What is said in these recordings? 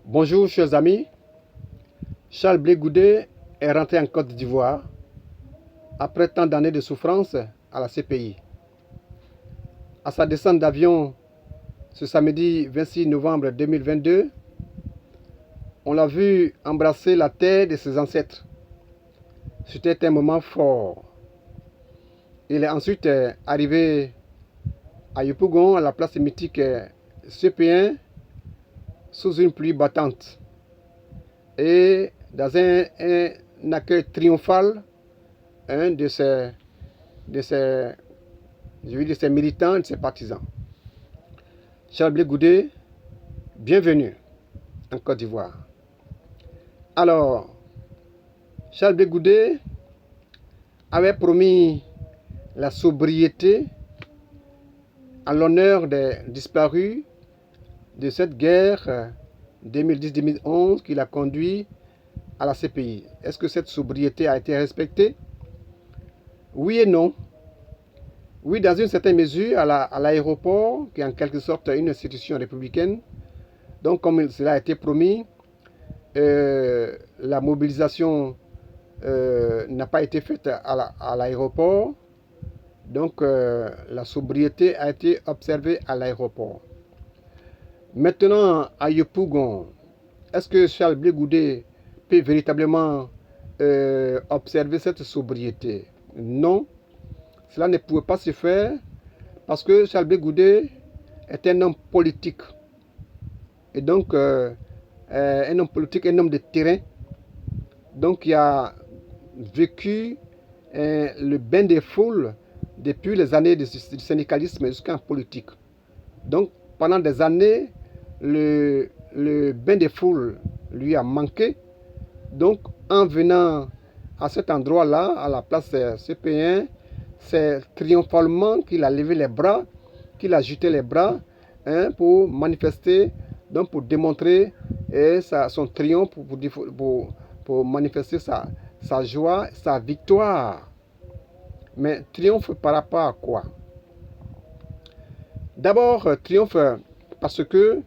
Bonjour chers amis, Charles Blé Goudé est rentré en Côte d'Ivoire après tant d'années de souffrance à la CPI. À sa descente d'avion ce samedi 26 novembre 2022, on l'a vu embrasser la terre de ses ancêtres. C'était un moment fort. Il est ensuite arrivé à Yopougon, à la place mythique CP1, sous une pluie battante et dans un accueil triomphal de ses militants, de ses partisans. Charles Blé Goudé, bienvenue en Côte d'Ivoire. Alors, Charles Blé Goudé avait promis la sobriété en l'honneur des disparus de cette guerre 2010-2011 qu'il a conduit à la CPI. Est-ce que cette sobriété a été respectée? Oui et non. Oui, dans une certaine mesure, à l'aéroport, qui est en quelque sorte une institution républicaine. Donc, comme cela a été promis, la mobilisation n'a pas été faite à l'aéroport. Donc, la sobriété a été observée à l'aéroport. Maintenant, à Yopougon, est-ce que Charles Blé Goudé peut véritablement observer cette sobriété? Non, cela ne pouvait pas se faire parce que Charles Blé Goudé est un homme politique. Et donc, un homme politique, un homme de terrain. Donc, il a vécu le bain des foules depuis les années du syndicalisme jusqu'en politique. Donc, pendant des années, le bain des foules lui a manqué. Donc, en venant à cet endroit-là, à la place CP1, c'est triomphalement qu'il a levé les bras, qu'il a jeté les bras pour manifester, donc pour démontrer son triomphe, pour manifester sa joie, sa victoire. Mais triomphe par rapport à quoi? D'abord, triomphe parce que,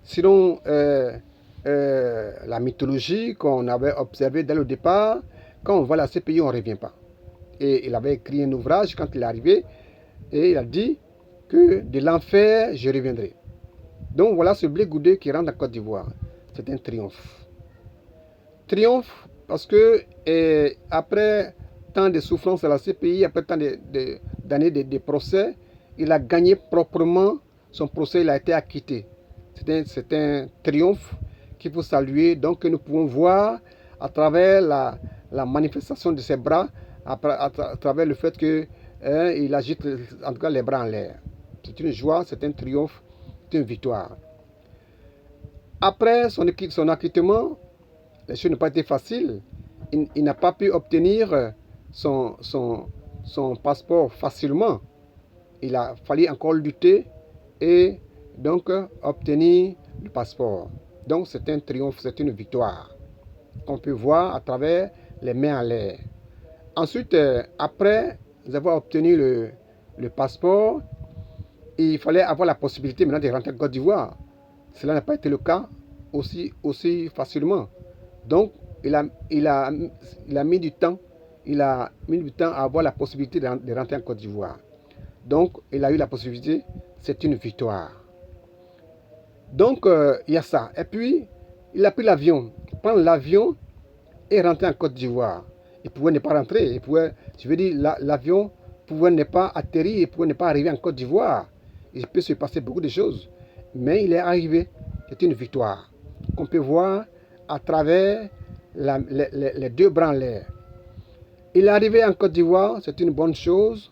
selon la mythologie qu'on avait observée dès le départ, quand on voit la CPI, on ne revient pas. Et il avait écrit un ouvrage quand il est arrivé, et il a dit que de l'enfer, je reviendrai. Donc voilà ce Blé Goudé qui rentre en Côte d'Ivoire. C'est un triomphe. Triomphe parce que après tant de souffrances à la CPI, après tant d'années de procès, il a gagné proprement son procès, il a été acquitté. C'est un triomphe qu'il faut saluer, donc que nous pouvons voir à travers la manifestation de ses bras, à travers le fait qu'il agite en tout cas les bras en l'air. C'est une joie, c'est un triomphe, c'est une victoire. Après son acquittement, les choses n'ont pas été faciles. Il n'a pas pu obtenir son passeport facilement. Il a fallu encore lutter et donc obtenir le passeport. Donc c'est un triomphe, c'est une victoire qu'on peut voir à travers les mains en l'air. Ensuite, après avoir obtenu le passeport, il fallait avoir la possibilité maintenant de rentrer en Côte d'Ivoire. Cela n'a pas été le cas aussi facilement. Donc, il a mis du temps. Il a mis du temps à avoir la possibilité de rentrer en Côte d'Ivoire. Donc, il a eu la possibilité. C'est une victoire. Donc, il y a ça. Et puis, il a pris l'avion. Prendre l'avion et rentrer en Côte d'Ivoire. Il pouvait ne pas rentrer. L'avion pouvait ne pas atterrir. Il pouvait ne pas arriver en Côte d'Ivoire. Il peut se passer beaucoup de choses. Mais il est arrivé. C'est une victoire qu'on peut voir à travers les deux bras en l'air. Il est arrivé en Côte d'Ivoire, c'est une bonne chose.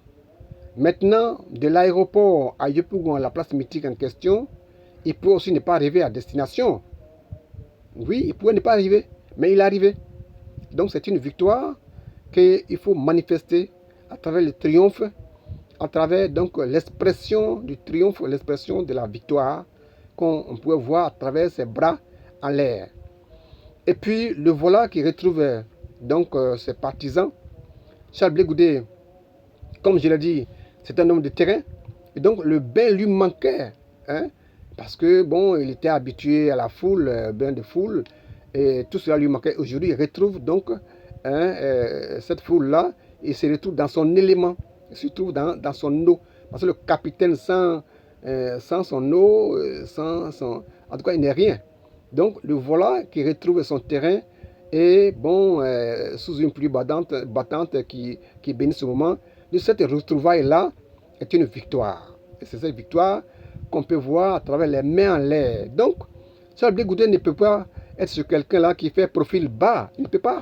Maintenant, de l'aéroport à Yopougon, la place mythique en question, il peut aussi ne pas arriver à destination. Oui, il pouvait ne pas arriver, mais il est arrivé. Donc c'est une victoire qu'il faut manifester à travers le triomphe, à travers donc l'expression du triomphe, l'expression de la victoire qu'on peut voir à travers ses bras en l'air. Et puis le voilà qui retrouve donc ses partisans. Charles Blé Goudé, comme je l'ai dit, c'est un homme de terrain. Et donc le bain lui manquait. Parce que, bon, il était habitué à la foule, bain de foule, et tout cela lui manquait. Aujourd'hui, il retrouve donc cette foule-là, il se retrouve dans son élément, il se trouve dans son eau. Parce que le capitaine sans son eau, en tout cas, il n'est rien. Donc, le voilà qui retrouve son terrain et, bon, sous une pluie battante qui bénit ce moment, de cette retrouvaille-là est une victoire. Et c'est cette victoire qu'on peut voir à travers les mains en l'air. Donc, Charles Blé Goudin ne peut pas être ce quelqu'un-là qui fait profil bas. Il ne peut pas.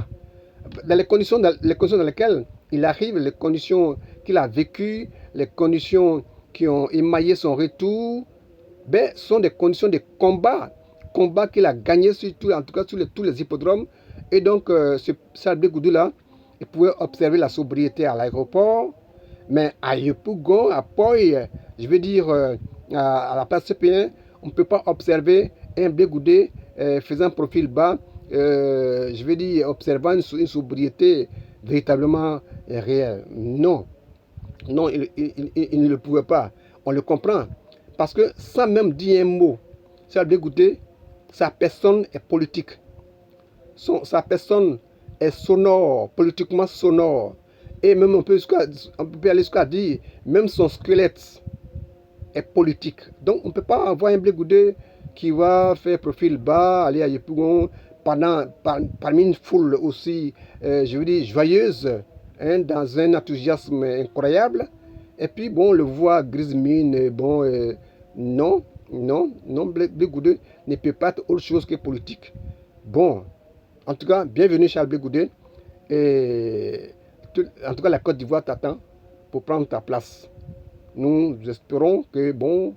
Dans les conditions dans lesquelles il arrive, les conditions qu'il a vécues, les conditions qui ont émaillé son retour, ben, sont des conditions de combat qu'il a gagné, surtout, en tout cas sur tous les hippodromes. Et donc, ce Charles Blé Goudin-là, il pouvait observer la sobriété à l'aéroport, mais à Yopougon, à Poy, je veux dire, à la place CP1, on ne peut pas observer un Blé Goudé faisant profil bas, je veux dire, observant une sobriété véritablement réelle. Non, non, il ne le pouvait pas. On le comprend. Parce que sans même dire un mot, Charles Blé Goudé, sa personne est politique. Sa personne est sonore, politiquement sonore. Et même on peut aller jusqu'à dire, même son squelette est politique. Donc on ne peut pas avoir un Blé Goudé qui va faire profil bas, aller à Yopougon, parmi une foule aussi, je veux dire, joyeuse, hein, dans un enthousiasme incroyable. Et puis bon, on le voit grise mine, bon, non, Blé Goudé ne peut pas être autre chose que politique. Bon, en tout cas, bienvenue Charles Blé Goudé. Et en tout cas, la Côte d'Ivoire t'attend pour prendre ta place. Nous espérons que, bon,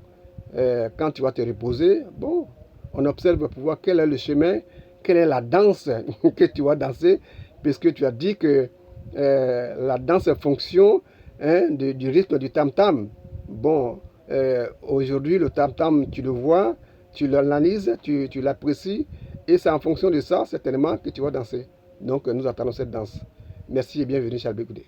quand tu vas te reposer, bon, on observe pour voir quel est le chemin, quelle est la danse que tu vas danser, puisque tu as dit que la danse est fonction, hein, du rythme du tam-tam. Bon, aujourd'hui, le tam-tam, tu le vois, tu l'analyses, tu l'apprécies, et c'est en fonction de ça, certainement, que tu vas danser. Donc, nous attendons cette danse. Merci et bienvenue, Charles Blé Goudé.